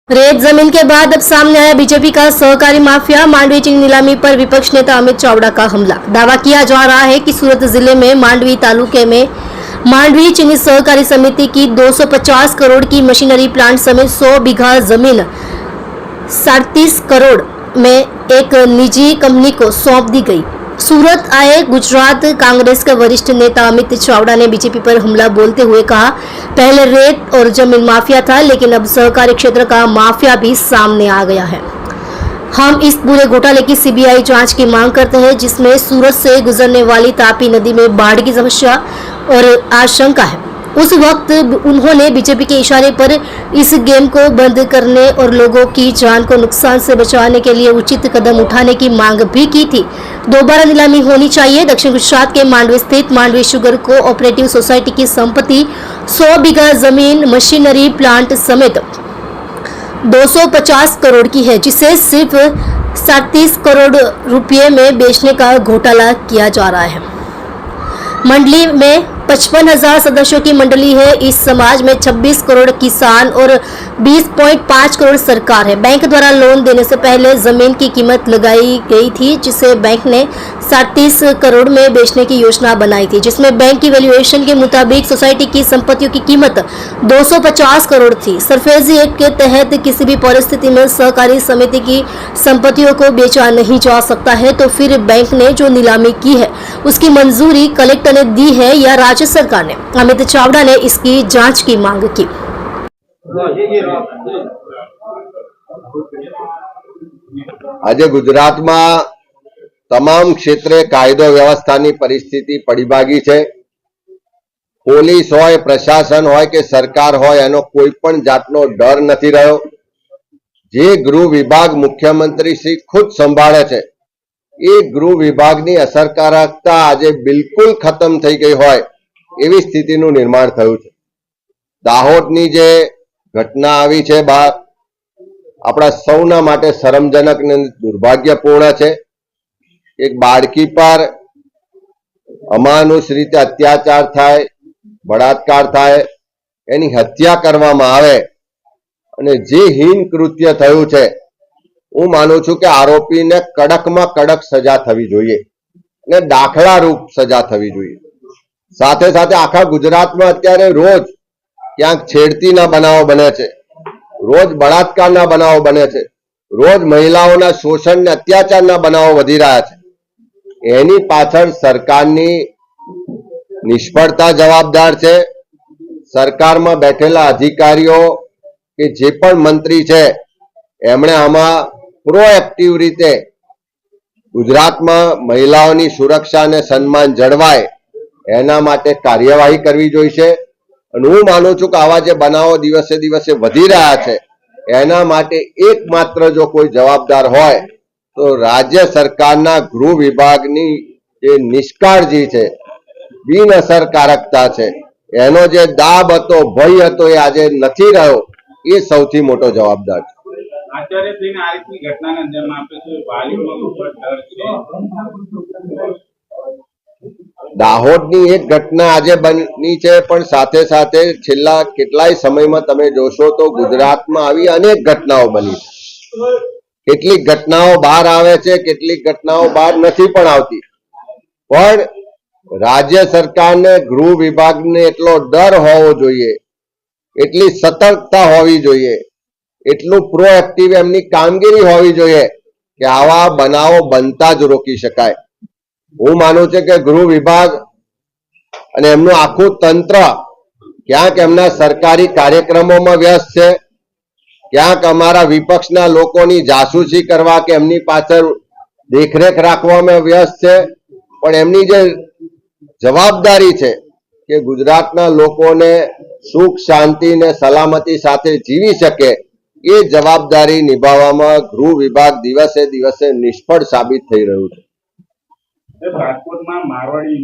रेत जमीन के बाद अब सामने आया बीजेपी का सहकारी माफिया। मांडवी चीनी नीलामी पर विपक्ष नेता अमित चावड़ा का हमला। दावा किया जा रहा है कि सूरत जिले में मांडवी तालुके में मांडवी चीनी सहकारी समिति की 250 करोड़ की मशीनरी प्लांट समेत 100 बीघा जमीन 37 करोड़ में एक निजी कंपनी को सौंप दी गई। सूरत आए गुजरात कांग्रेस के वरिष्ठ नेता अमित चावड़ा ने बीजेपी पर हमला बोलते हुए कहा, पहले रेत और जमीन माफिया था, लेकिन अब सहकारी क्षेत्र का माफिया भी सामने आ गया है। हम इस पूरे घोटाले की सीबीआई जांच की मांग करते हैं, जिसमें सूरत से गुजरने वाली तापी नदी में बाढ़ की समस्या और आशंका है। उस वक्त उन्होंने बीजेपी के इशारे पर इस गेम को बंद करने और लोगों की जान को नुकसान से बचाने के लिए उचित कदम उठाने की मांग भी की थी। दोबारा नीलामी होनी चाहिए। दक्षिण गुजरात के मांडवी स्थित मांडवी शुगर कोऑपरेटिव सोसाइटी की संपत्ति 100 बीघा जमीन मशीनरी प्लांट समेत 250 करोड़ की है, जिसे सिर्फ 37 करोड़ रुपए में बेचने का घोटाला किया जा रहा है। मंडली में 55,000 सदस्यों की मंडली है। इस समाज में 26 करोड़ किसान और 20.5 करोड़ सरकार है। बैंक द्वारा लोन देने से पहले जमीन की कीमत लगाई गई थी, जिसे बैंक ने 37 करोड़ में बेचने की योजना बनाई थी, जिसमें बैंक की वैल्यूएशन के मुताबिक सोसाइटी की संपत्तियों की कीमत 250 करोड़ थी। सरफेजी एक्ट के तहत किसी भी परिस्थिति में सहकारी समिति की संपत्तियों को बेचा नहीं जा सकता है, तो फिर बैंक ने जो नीलामी की है उसकी मंजूरी कलेक्टर ने दी है या राज्य सरकार ने? अमित चावड़ा ने इसकी जांच की मांग की। आज गुजरात में तमाम क्षेत्रे कायदो व्यवस्थानी परिस्थिति पड़ी भागी है। पोलीस होय, प्रशासन होय के सरकार होय, एनो कोई पण जातनो डर नहीं रह्यो। जे गृह विभाग मुख्यमंत्री श्री खुद संभाळे छे, ए गृह विभागनी असरकारकता आज बिल्कुल खत्म थई गई होय एवी स्थितिनुं निर्माण थयुं छे। दाहोदनी जे घटना आवी छे बहार आपणा सौना माटे शरमजनक ने दुर्भाग्यपूर्ण छे। एक बाळकी पर अमानुष रीते अत्याचार थाय, बलात्कार थाय, एनी हत्या करवामां आवे अने जे हीन कृत्य थयुं छे, हूँ मानु छुं के आरोपी ने कड़क में कड़क सजा थवी जोईए ने दाखला रूप सजा थवी जोईए। साथे साथे आखा गुजरात में अत्यारे रोज क्यांक छेड़तीना बनावो बने छे, रोज बलात्कारना बनावो बने छे, रोज महिलाओना शोषण ने अत्याचारना बनावो वधी रह्या छे। एनी पाछळ सरकारनी निष्फळता जवाबदार छे। सरकार में बैठेला अधिकारीओ के जे पण मंत्री छे एमणे आमां प्रोएक्टिव रीते गुजरात में महिलाओनी सुरक्षा ने सम्मान जळवाय एना माटे कार्यवाही करवी जोईशे। अने हूँ मानु छुं के आवा जे बनावो दिवसे दिवसे वधी रह्या छे एना माटे एकमात्र जो कोई जवाबदार होय तो राज्य सरकारना गृह विभागनी जे निष्काळजी छे, बिन असरकारकता छे, एनो जे दाब हतो, भय हतो, ए आजे नथी रह्यो। ए सौथी मोटो जवाबदार छे। आचार्यश्रीने આ રીતની ઘટનાને અંજામ આપે છે, વાલીઓ ઉપર ડર છે। દાહોદની એક ઘટના આજે બની છે, પણ સાથે સાથે છેલ્લા કેટલાય સમયમાં તમે જોશો તો ગુજરાતમાં આવી અનેક ઘટનાઓ બની છે। કેટલીક ઘટનાઓ બહાર આવે છે, કેટલીક ઘટનાઓ બહાર નથી પણ આવતી, પણ રાજ્ય સરકારને ગૃહ વિભાગને એટલો ડર હોવો જોઈએ, એટલી સતર્કતા હોવી જોઈએ, એટલું પ્રોએક્ટિવ એમની કામગીરી હોવી જોઈએ કે આવા બનાવો બનતા જ રોકી શકાય। હું માનું છું કે ગૃહ વિભાગ અને એમનું આખું તંત્ર ક્યાંક એમના સરકારી કાર્યક્રમોમાં વ્યસ્ત છે, ક્યાંક અમારા વિપક્ષના લોકોની જાસૂસી કરવા કે એમની પાછળ દેખરેખ રાખવામાં વ્યસ્ત છે, પણ એમની જે જવાબદારી છે કે ગુજરાતના લોકોને સુખ શાંતિ ને સલામતી સાથે જીવી શકે, એ જવાબદારી નિભાવવામાં ગૃહ વિભાગ દિવસે દિવસે નિષ્ફળ સાબિત થઈ રહ્યું છે। રાજકોટમાં મારવાડી